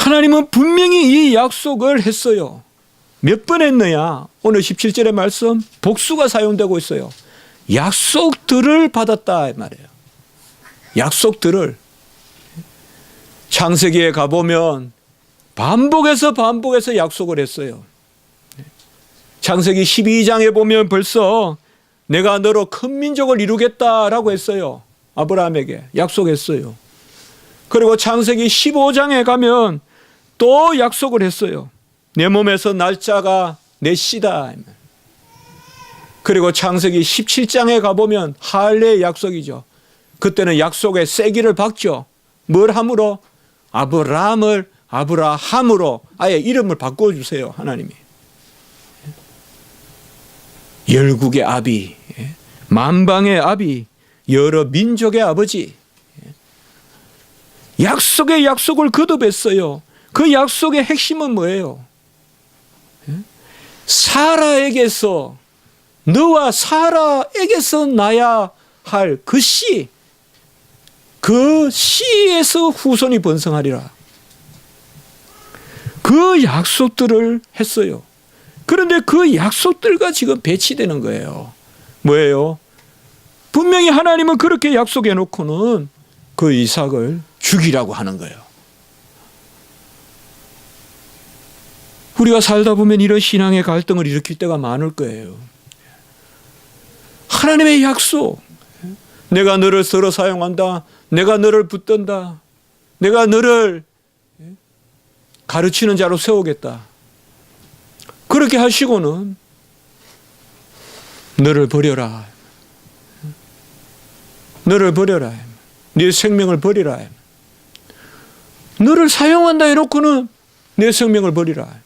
하나님은 분명히 이 약속을 했어요. 몇 번 했느냐? 오늘 17절의 말씀 복수가 사용되고 있어요. 약속들을 받았다 이 말이에요. 약속들을. 창세기에 가보면 반복해서 약속을 했어요. 창세기 12장에 보면 벌써 내가 너로 큰 민족을 이루겠다라고 했어요. 아브라함에게 약속했어요. 그리고 창세기 15장에 가면 또 약속을 했어요. 내 몸에서 날짜가 내 씨다. 그리고 창세기 17장에 가보면 할례의 약속이죠. 그때는 약속의 세기를 박죠. 뭘 함으로? 아브라함을 아브라함으로 아예 이름을 바꿔주세요. 하나님이. 열국의 아비, 만방의 아비, 여러 민족의 아버지. 약속의 약속을 거듭했어요. 그 약속의 핵심은 뭐예요? 사라에게서, 너와 사라에게서 나야 할 그 씨, 그 씨에서 후손이 번성하리라. 그 약속들을 했어요. 그런데 그 약속들과 지금 배치되는 거예요. 뭐예요? 분명히 하나님은 그렇게 약속해 놓고는 그 이삭을 죽이라고 하는 거예요. 우리가 살다 보면 이런 신앙의 갈등을 일으킬 때가 많을 거예요. 하나님의 약속, 내가 너를 서로 사용한다, 내가 너를 붙든다, 내가 너를 가르치는 자로 세우겠다. 그렇게 하시고는 너를 버려라. 너를 버려라. 네 생명을 버리라. 너를 사용한다 해놓고는 내 생명을 버리라.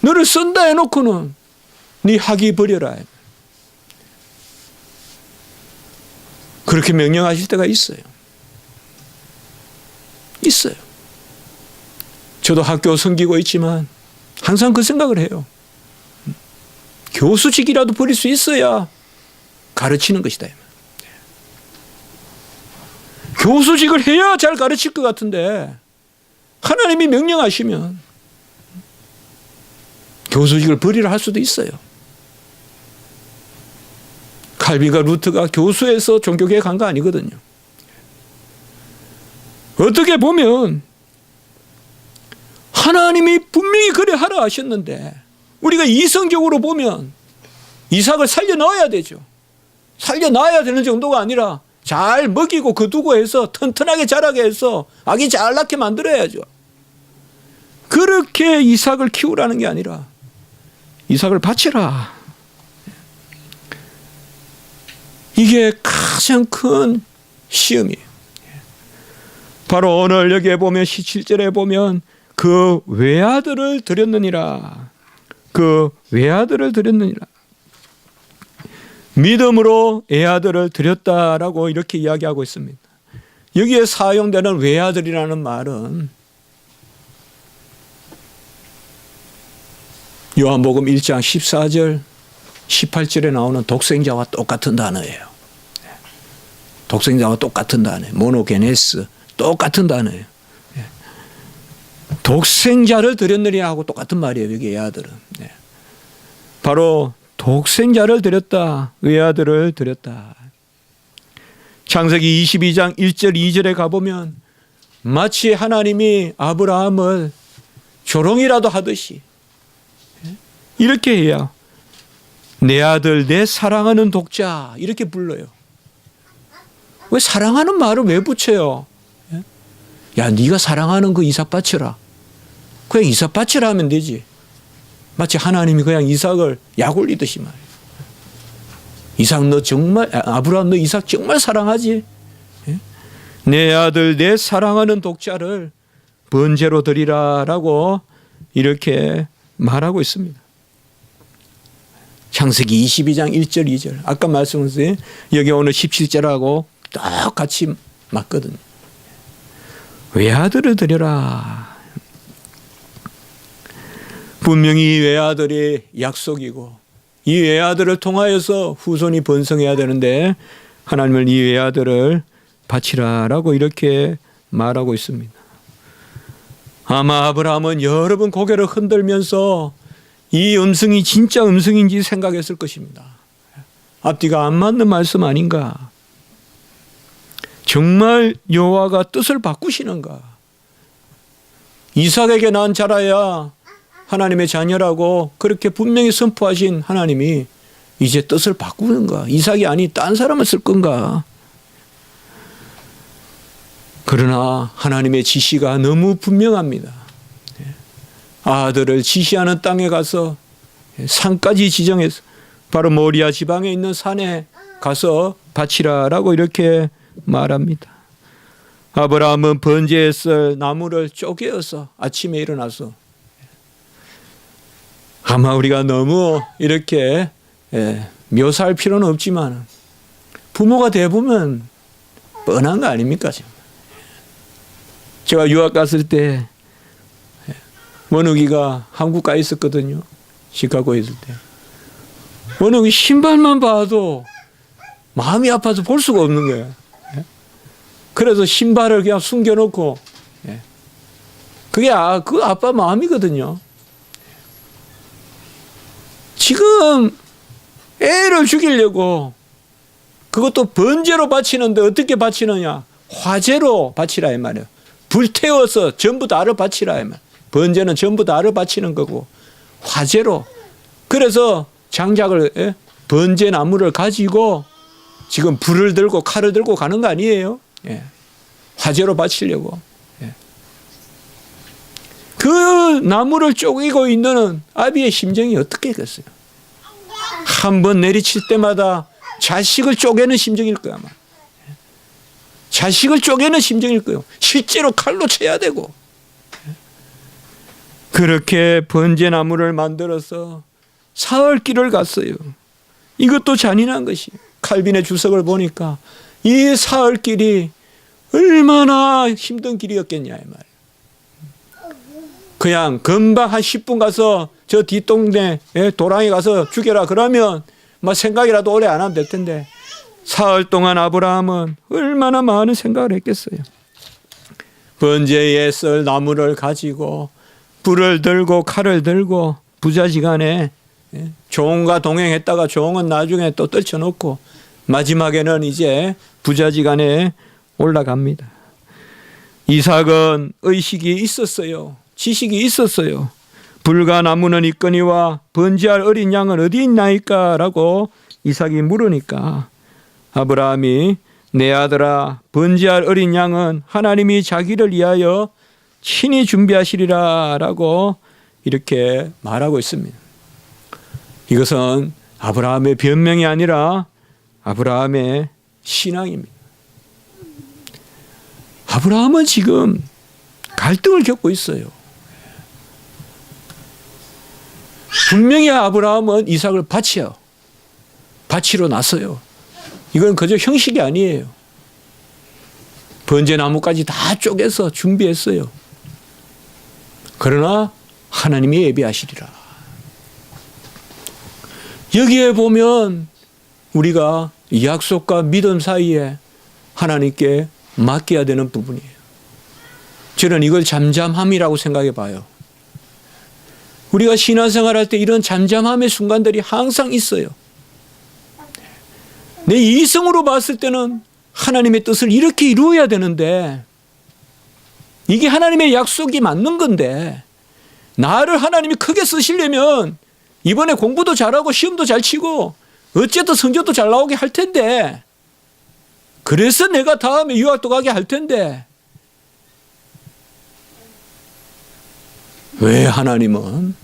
너를 쓴다 해놓고는 네 학위 버려라. 그렇게 명령하실 때가 있어요. 있어요. 저도 학교 섬기고 있지만 항상 그 생각을 해요. 교수직이라도 버릴 수 있어야 가르치는 것이다. 교수직을 해야 잘 가르칠 것 같은데 하나님이 명령하시면 교수직을 버리라 할 수도 있어요. 칼빈과 루트가 교수에서 종교계에 간 거 아니거든요. 어떻게 보면 하나님이 분명히 그래 하라 하셨는데 우리가 이성적으로 보면 이삭을 살려 넣어야 되죠. 살려 놔야 되는 정도가 아니라 잘 먹이고 거두고 해서 튼튼하게 자라게 해서 아기 잘 낳게 만들어야죠. 그렇게 이삭을 키우라는 게 아니라 이삭을 바치라. 이게 가장 큰 시험이에요. 바로 오늘 여기에 보면 17절에 보면 그 외아들을 드렸느니라. 그 외아들을 드렸느니라. 믿음으로 애아들을 드렸다라고 이렇게 이야기하고 있습니다. 여기에 사용되는 외아들이라는 말은 요한복음 1장 14절 18절에 나오는 독생자와 똑같은 단어예요. 독생자와 똑같은 단어예요. 모노게네스 똑같은 단어예요. 독생자를 드렸느냐 하고 똑같은 말이에요. 여기 애아들은. 바로 독생자를 드렸다. 외아들을 드렸다. 창세기 22장 1절 2절에 가보면 마치 하나님이 아브라함을 조롱이라도 하듯이 이렇게 해야 내 아들 내 사랑하는 독자 이렇게 불러요. 왜 사랑하는 말을 왜 붙여요? 야 네가 사랑하는 그 이삭 바쳐라. 그냥 이삭 바쳐라 하면 되지. 마치 하나님이 그냥 이삭을 약 올리듯이 말이에요. 이삭 너 정말 아브라함 너 이삭 정말 사랑하지? 내 아들 내 사랑하는 독자를 번제로 드리라라고 이렇게 말하고 있습니다. 창세기 22장 1절 2절 아까 말씀하신 여기 오늘 17절하고 똑같이 맞거든요. 외아들을 드려라. 분명히 이 외아들이 약속이고 이 외아들을 통하여서 후손이 번성해야 되는데 하나님은 이 외아들을 바치라라고 이렇게 말하고 있습니다. 아마 아브라함은 여러 번 고개를 흔들면서 이 음성이 진짜 음성인지 생각했을 것입니다. 앞뒤가 안 맞는 말씀 아닌가? 정말 여호와가 뜻을 바꾸시는가? 이삭에게 난 자라야 하나님의 자녀라고 그렇게 분명히 선포하신 하나님이 이제 뜻을 바꾸는가? 이삭이 아니 딴 사람을 쓸 건가? 그러나 하나님의 지시가 너무 분명합니다. 아들을 지시하는 땅에 가서 산까지 지정해서 바로 모리아 지방에 있는 산에 가서 바치라라고 이렇게 말합니다. 아브라함은 번제에 쓸 나무를 쪼개어서 아침에 일어나서, 아마 우리가 너무 이렇게 묘사할 필요는 없지만 부모가 돼보면 뻔한 거 아닙니까? 제가 유학 갔을 때 원욱이가 한국 가 있었거든요. 시카고에 있을 때. 원욱이 신발만 봐도 마음이 아파서 볼 수가 없는 거예요. 그래서 신발을 그냥 숨겨놓고, 그게 그 아빠 마음이거든요. 지금 애를 죽이려고 그것도 번제로 바치는데 어떻게 바치느냐? 화재로 바치라 이 말이에요. 불태워서 전부 다를 바치라 이 말. 번제는 전부 다를 바치는 거고 화재로. 그래서 장작을 번제 나무를 가지고 지금 불을 들고 칼을 들고 가는 거 아니에요? 화재로 바치려고. 그 나무를 쪼개고 있는 아비의 심정이 어떻겠어요? 한 번 내리칠 때마다 자식을 쪼개는 심정일 거야 아마. 자식을 쪼개는 심정일 거예요. 실제로 칼로 쳐야 되고. 그렇게 번제나무를 만들어서 사흘길을 갔어요. 이것도 잔인한 것이. 칼빈의 주석을 보니까 이 사흘길이 얼마나 힘든 길이었겠냐 이 말이에요. 그냥 금방 한 10분 가서 저 뒷동네 도랑에 가서 죽여라 그러면 뭐 생각이라도 오래 안 하면 될 텐데, 사흘 동안 아브라함은 얼마나 많은 생각을 했겠어요. 번제에 쓸 나무를 가지고 불을 들고 칼을 들고 부자지간에 종과 동행했다가 종은 나중에 또 떨쳐놓고 마지막에는 이제 부자지간에 올라갑니다. 이삭은 의식이 있었어요. 지식이 있었어요. 불과 나무는 있거니와 번제할 어린 양은 어디 있나이까? 라고 이삭이 물으니까 아브라함이 내 아들아, 번제할 어린 양은 하나님이 자기를 위하여 친히 준비하시리라 라고 이렇게 말하고 있습니다. 이것은 아브라함의 변명이 아니라 아브라함의 신앙입니다. 아브라함은 지금 갈등을 겪고 있어요. 분명히 아브라함은 이삭을 바치러 나서요. 이건 그저 형식이 아니에요. 번제나무까지 다 쪼개서 준비했어요. 그러나 하나님이 예비하시리라. 여기에 보면 우리가 약속과 믿음 사이에 하나님께 맡겨야 되는 부분이에요. 저는 이걸 잠잠함이라고 생각해 봐요. 우리가 신앙생활할 때 이런 잠잠함의 순간들이 항상 있어요. 내 이성으로 봤을 때는 하나님의 뜻을 이렇게 이루어야 되는데, 이게 하나님의 약속이 맞는 건데, 나를 하나님이 크게 쓰시려면 이번에 공부도 잘하고 시험도 잘 치고 어쨌든 성적도 잘 나오게 할 텐데, 그래서 내가 다음에 유학도 가게 할 텐데, 왜 하나님은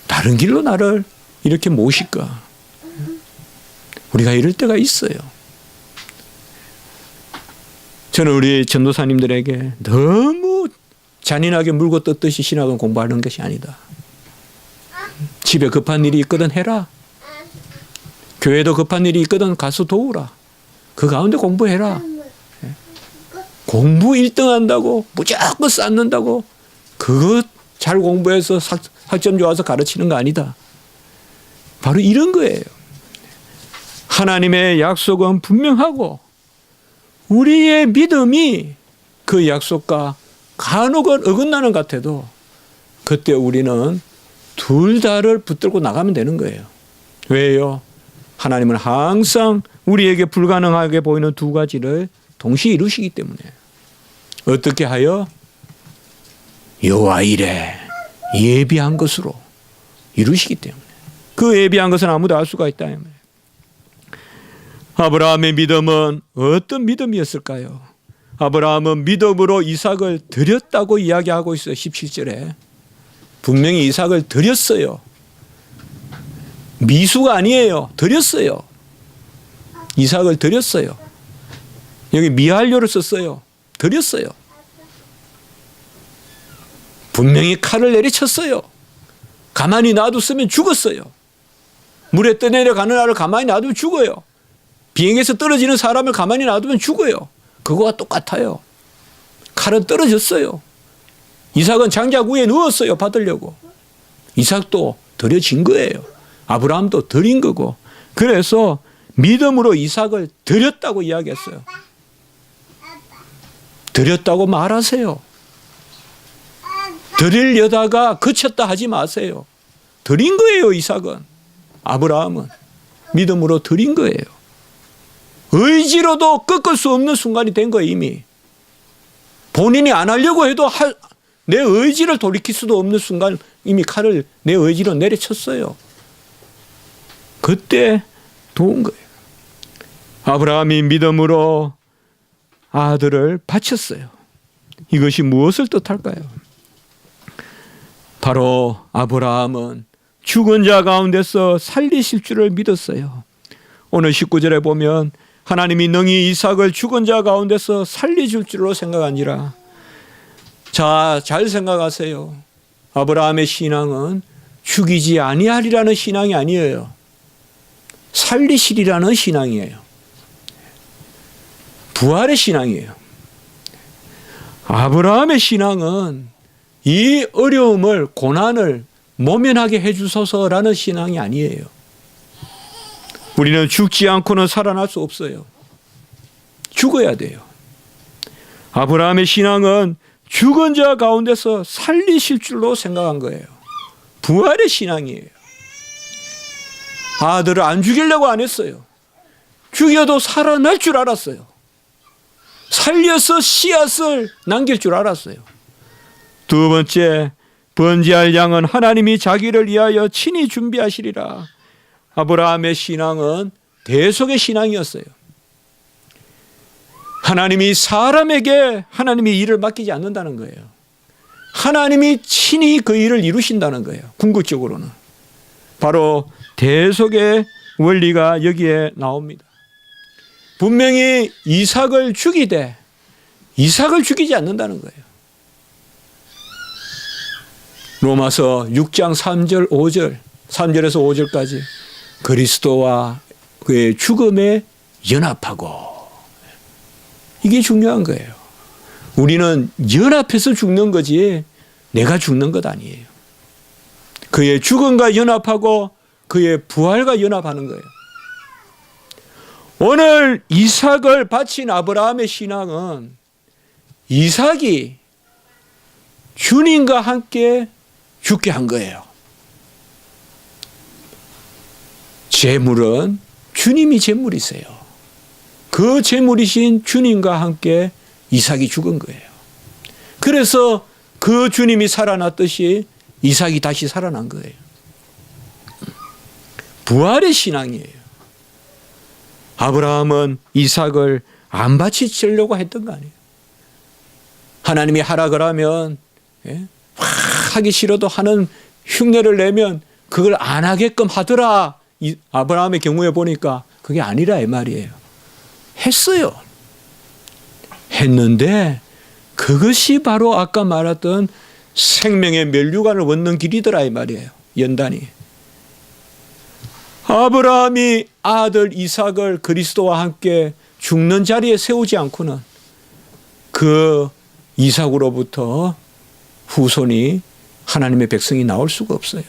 다른 길로 나를 이렇게 모실까? 우리가 이럴 때가 있어요. 저는 우리 전도사님들에게 너무 잔인하게 물고 뜯듯이 신학은 공부하는 것이 아니다. 집에 급한 일이 있거든 해라. 교회도 급한 일이 있거든 가서 도우라. 그 가운데 공부해라. 공부 1등 한다고 무조건 쌓는다고 그거 잘 공부해서 학점 좋아서 가르치는 거 아니다. 바로 이런 거예요. 하나님의 약속은 분명하고 우리의 믿음이 그 약속과 간혹은 어긋나는 것 같아도 그때 우리는 둘 다를 붙들고 나가면 되는 거예요. 왜요? 하나님은 항상 우리에게 불가능하게 보이는 두 가지를 동시에 이루시기 때문에. 어떻게 하여? 여호와 이레 예비한 것으로 이루시기 때문에. 그 예비한 것은 아무도 알 수가 있다. 아브라함의 믿음은 어떤 믿음이었을까요? 아브라함은 믿음으로 이삭을 드렸다고 이야기하고 있어요. 17절에. 분명히 이삭을 드렸어요. 미수가 아니에요. 드렸어요. 이삭을 드렸어요. 여기 미할료를 썼어요. 드렸어요. 분명히 칼을 내리쳤어요. 가만히 놔뒀으면 죽었어요. 물에 떠내려가는 알을 가만히 놔두면 죽어요. 비행기에서 떨어지는 사람을 가만히 놔두면 죽어요. 그거와 똑같아요. 칼은 떨어졌어요. 이삭은 장작 위에 누웠어요. 받으려고. 이삭도 드려진 거예요. 아브라함도 드린 거고. 그래서 믿음으로 이삭을 드렸다고 이야기했어요. 드렸다고 말하세요. 드리려다가 그쳤다 하지 마세요. 드린 거예요. 이삭은. 아브라함은 믿음으로 드린 거예요. 의지로도 꺾을 수 없는 순간이 된 거예요. 이미. 본인이 안 하려고 해도 내 의지를 돌이킬 수도 없는 순간 이미 칼을 내 의지로 내려쳤어요. 그때 도운 거예요. 아브라함이 믿음으로 아들을 바쳤어요. 이것이 무엇을 뜻할까요? 바로 아브라함은 죽은 자 가운데서 살리실 줄을 믿었어요. 오늘 19절에 보면 하나님이 능히 이삭을 죽은 자 가운데서 살리실 줄로 생각하니라. 자, 잘 생각하세요. 아브라함의 신앙은 죽이지 아니하리라는 신앙이 아니에요. 살리시리라는 신앙이에요. 부활의 신앙이에요. 아브라함의 신앙은 이 어려움을, 고난을 모면하게 해주소서라는 신앙이 아니에요. 우리는 죽지 않고는 살아날 수 없어요. 죽어야 돼요. 아브라함의 신앙은 죽은 자 가운데서 살리실 줄로 생각한 거예요. 부활의 신앙이에요. 아들을 안 죽이려고 안 했어요. 죽여도 살아날 줄 알았어요. 살려서 씨앗을 남길 줄 알았어요. 두 번째, 번제할 양은 하나님이 자기를 위하여 친히 준비하시리라. 아브라함의 신앙은 대속의 신앙이었어요. 하나님이 사람에게 하나님이 일을 맡기지 않는다는 거예요. 하나님이 친히 그 일을 이루신다는 거예요. 궁극적으로는. 바로 대속의 원리가 여기에 나옵니다. 분명히 이삭을 죽이되 이삭을 죽이지 않는다는 거예요. 로마서 6장 3절 5절 3절에서 5절까지 그리스도와 그의 죽음에 연합하고, 이게 중요한 거예요. 우리는 연합해서 죽는 거지 내가 죽는 것 아니에요. 그의 죽음과 연합하고 그의 부활과 연합하는 거예요. 오늘 이삭을 바친 아브라함의 신앙은 이삭이 주님과 함께 죽게 한 거예요. 재물은 주님이 재물이세요. 그 재물이신 주님과 함께 이삭이 죽은 거예요. 그래서 그 주님이 살아났듯이 이삭이 다시 살아난 거예요. 부활의 신앙이에요. 아브라함은 이삭을 안 바치려고 했던 거 아니에요. 하나님이 하라 그러면 하기 싫어도 하는 흉내를 내면 그걸 안 하게끔 하더라. 아브라함의 경우에 보니까 그게 아니라 이 말이에요. 했어요. 했는데 그것이 바로 아까 말했던 생명의 면류관을 얻는 길이더라 이 말이에요. 연단이. 아브라함이 아들 이삭을 그리스도와 함께 죽는 자리에 세우지 않고는 그 이삭으로부터 후손이 하나님의 백성이 나올 수가 없어요.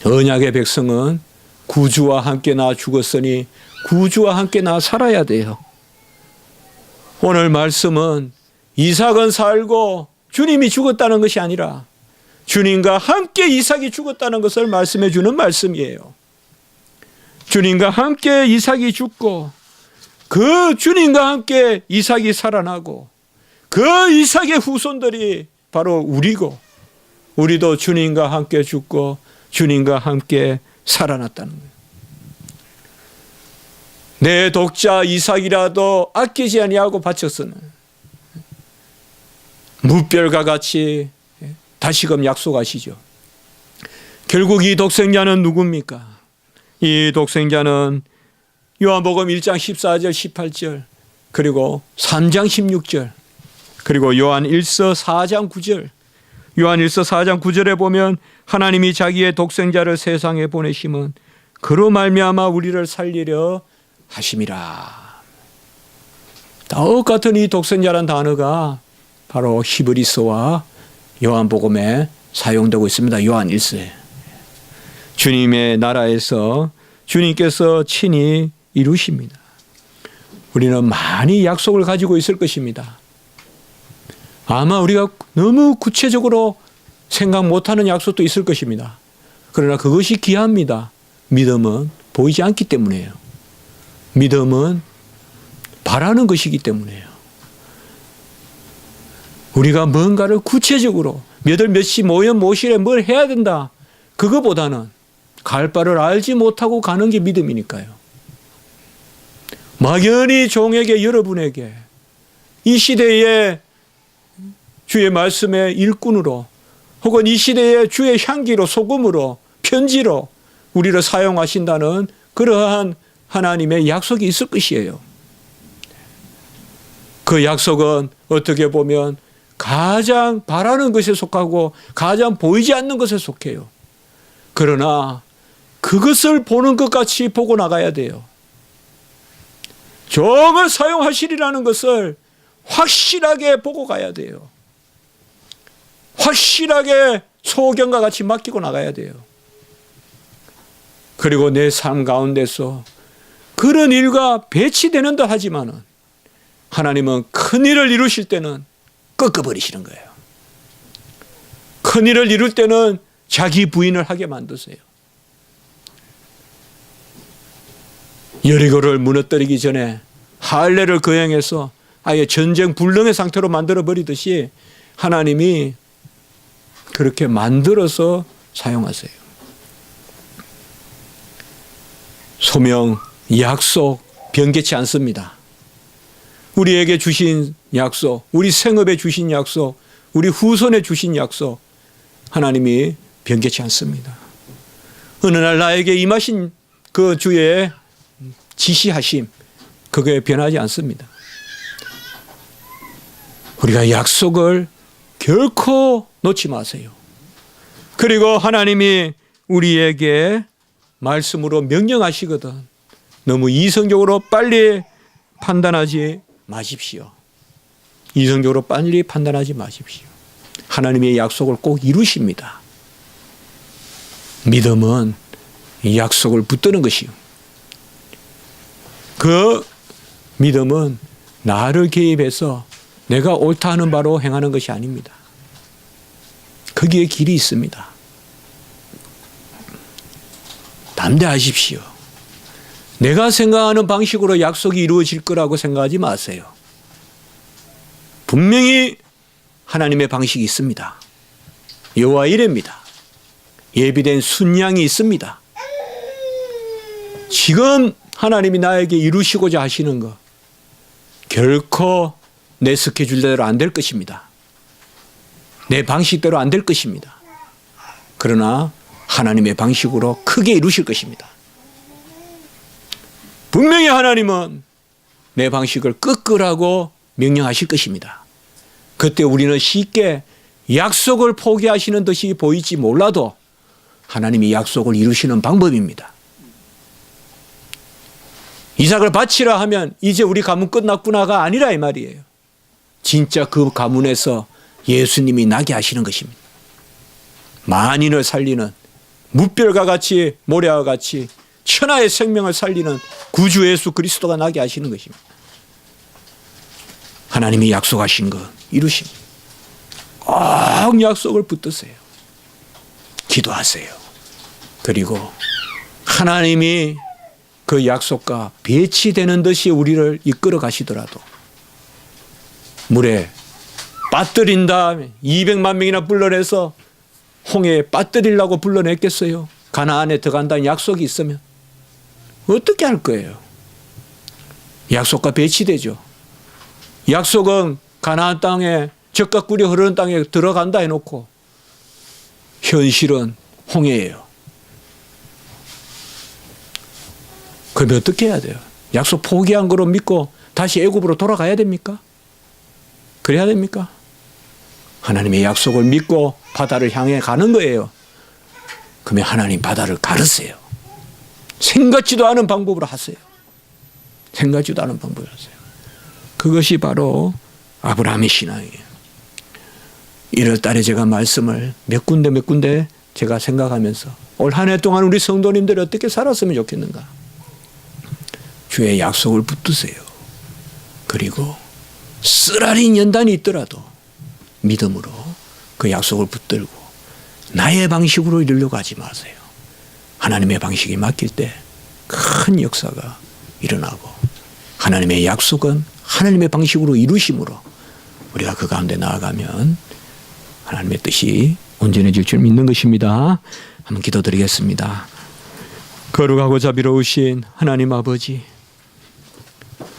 언약의 백성은 구주와 함께 나 죽었으니 구주와 함께 나 살아야 돼요. 오늘 말씀은 이삭은 살고 주님이 죽었다는 것이 아니라 주님과 함께 이삭이 죽었다는 것을 말씀해 주는 말씀이에요. 주님과 함께 이삭이 죽고 그 주님과 함께 이삭이 살아나고 그 이삭의 후손들이 바로 우리고 우리도 주님과 함께 죽고 주님과 함께 살아났다는 거예요. 내 독자 이삭이라도 아끼지 아니하고 바쳤으나 무별과 같이 다시금 약속하시죠. 결국 이 독생자는 누굽니까? 이 독생자는 요한복음 1장 14절 18절 그리고 3장 16절 그리고 요한 1서 4장 9절 요한 1서 4장 9절에 보면 하나님이 자기의 독생자를 세상에 보내심은 그로 말미암아 우리를 살리려 하심이라. 똑같은 이 독생자란 단어가 바로 히브리서와 요한복음에 사용되고 있습니다. 요한 1서에 주님의 나라에서 주님께서 친히 이루십니다. 우리는 많이 약속을 가지고 있을 것입니다. 아마 우리가 너무 구체적으로 생각 못하는 약속도 있을 것입니다. 그러나 그것이 귀합니다. 믿음은 보이지 않기 때문이에요. 믿음은 바라는 것이기 때문이에요. 우리가 뭔가를 구체적으로 몇 월 몇 시 뭐연 뭐실에 뭘 해야 된다. 그거보다는 갈 바를 알지 못하고 가는 게 믿음이니까요. 막연히 종에게 여러분에게 이 시대에 주의 말씀의 일꾼으로 혹은 이 시대의 주의 향기로 소금으로 편지로 우리를 사용하신다는 그러한 하나님의 약속이 있을 것이에요. 그 약속은 어떻게 보면 가장 바라는 것에 속하고 가장 보이지 않는 것에 속해요. 그러나 그것을 보는 것 같이 보고 나가야 돼요. 종을 사용하시리라는 것을 확실하게 보고 가야 돼요. 확실하게 소경과 같이 맡기고 나가야 돼요. 그리고 내 삶 가운데서 그런 일과 배치되는 듯 하지만은 하나님은 큰 일을 이루실 때는 꺾어버리시는 거예요. 큰 일을 이룰 때는 자기 부인을 하게 만드세요. 여리고를 무너뜨리기 전에 할례를 거행해서 아예 전쟁 불능의 상태로 만들어 버리듯이 하나님이 그렇게 만들어서 사용하세요. 소명, 약속 변개치 않습니다. 우리에게 주신 약속, 우리 생업에 주신 약속, 우리 후손에 주신 약속 하나님이 변개치 않습니다. 어느 날 나에게 임하신 그 주의 지시하심 그게 변하지 않습니다. 우리가 약속을 결코 놓지 마세요. 그리고 하나님이 우리에게 말씀으로 명령하시거든 너무 이성적으로 빨리 판단하지 마십시오. 이성적으로 빨리 판단하지 마십시오. 하나님의 약속을 꼭 이루십니다. 믿음은 약속을 붙드는 것이요. 그 믿음은 나를 개입해서 내가 옳다 하는 바로 행하는 것이 아닙니다. 거기에 길이 있습니다. 담대하십시오. 내가 생각하는 방식으로 약속이 이루어질 거라고 생각하지 마세요. 분명히 하나님의 방식이 있습니다. 여호와 이레입니다. 예비된 순양이 있습니다. 지금 하나님이 나에게 이루시고자 하시는 것 결코 내 스케줄대로 안 될 것입니다. 내 방식대로 안 될 것입니다. 그러나 하나님의 방식으로 크게 이루실 것입니다. 분명히 하나님은 내 방식을 꺾으라고 명령하실 것입니다. 그때 우리는 쉽게 약속을 포기하시는 듯이 보일지 몰라도 하나님이 약속을 이루시는 방법입니다. 이삭을 바치라 하면 이제 우리 가문 끝났구나가 아니라 이 말이에요. 진짜 그 가문에서 예수님이 나게 하시는 것입니다. 만인을 살리는 무별과 같이 모래와 같이 천하의 생명을 살리는 구주 예수 그리스도가 나게 하시는 것입니다. 하나님이 약속하신 것 이루십니다. 꼭 약속을 붙드세요. 기도하세요. 그리고 하나님이 그 약속과 배치되는 듯이 우리를 이끌어 가시더라도 물에 빠뜨린 다음에 200만 명이나 불러내서 홍해에 빠뜨리려고 불러냈겠어요? 가나안에 들어간다는 약속이 있으면 어떻게 할 거예요? 약속과 배치되죠. 약속은 가나안 땅에 젖과 꿀이 흐르는 땅에 들어간다 해놓고 현실은 홍해예요. 그러면 어떻게 해야 돼요? 약속 포기한 거로 믿고 다시 애굽으로 돌아가야 됩니까? 그래야 됩니까? 하나님의 약속을 믿고 바다를 향해 가는 거예요. 그러면 하나님 바다를 가르세요. 생각지도 않은 방법으로 하세요. 생각지도 않은 방법으로 하세요. 그것이 바로 아브라함의 신앙이에요. 1월 달에 제가 말씀을 몇 군데 제가 생각하면서 올 한 해 동안 우리 성도님들이 어떻게 살았으면 좋겠는가? 주의 약속을 붙드세요. 그리고 쓰라린 연단이 있더라도 믿음으로 그 약속을 붙들고 나의 방식으로 이루려고 하지 마세요. 하나님의 방식이 맡길 때 큰 역사가 일어나고 하나님의 약속은 하나님의 방식으로 이루심으로 우리가 그 가운데 나아가면 하나님의 뜻이 온전해질 줄 믿는 것입니다. 한번 기도드리겠습니다. 거룩하고 자비로우신 하나님 아버지,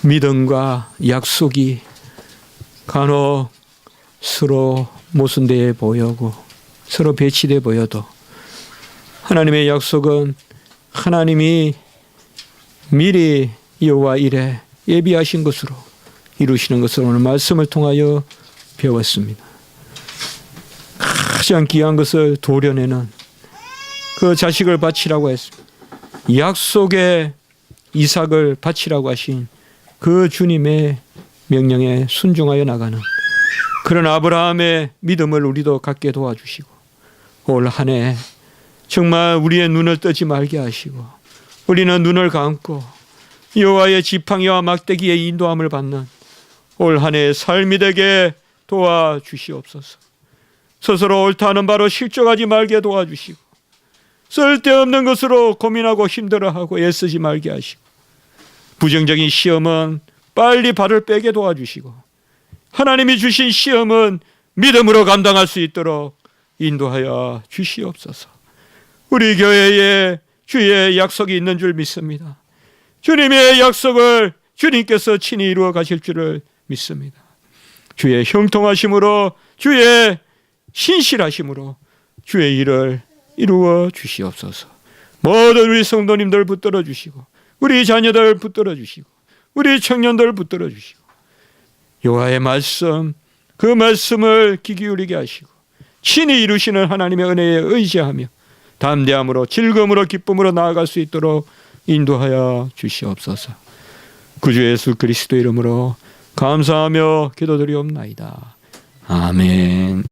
믿음과 약속이 간혹 서로 모순되어 보이고 서로 배치되어 보여도 하나님의 약속은 하나님이 미리 여호와 일에 예비하신 것으로 이루시는 것을 오늘 말씀을 통하여 배웠습니다. 가장 귀한 것을 도려내는 그 자식을 바치라고 했습니다. 약속의 이삭을 바치라고 하신 그 주님의 명령에 순종하여 나가는 그런 아브라함의 믿음을 우리도 갖게 도와주시고 올 한 해 정말 우리의 눈을 뜨지 말게 하시고 우리는 눈을 감고 여호와의 지팡이와 막대기의 인도함을 받는 올 한 해의 삶이 되게 도와주시옵소서. 스스로 옳다는 바로 실족하지 말게 도와주시고 쓸데없는 것으로 고민하고 힘들어하고 애쓰지 말게 하시고 부정적인 시험은 빨리 발을 빼게 도와주시고 하나님이 주신 시험은 믿음으로 감당할 수 있도록 인도하여 주시옵소서. 우리 교회에 주의 약속이 있는 줄 믿습니다. 주님의 약속을 주님께서 친히 이루어 가실 줄을 믿습니다. 주의 형통하심으로 주의 신실하심으로 주의 일을 이루어 주시옵소서. 모든 우리 성도님들 붙들어 주시고 우리 자녀들 붙들어 주시고 우리 청년들 붙들어 주시고 여호와의 말씀 그 말씀을 귀 기울이게 하시고 친히 이루시는 하나님의 은혜에 의지하며 담대함으로 즐거움으로 기쁨으로 나아갈 수 있도록 인도하여 주시옵소서. 구주 예수 그리스도 이름으로 감사하며 기도드리옵나이다. 아멘.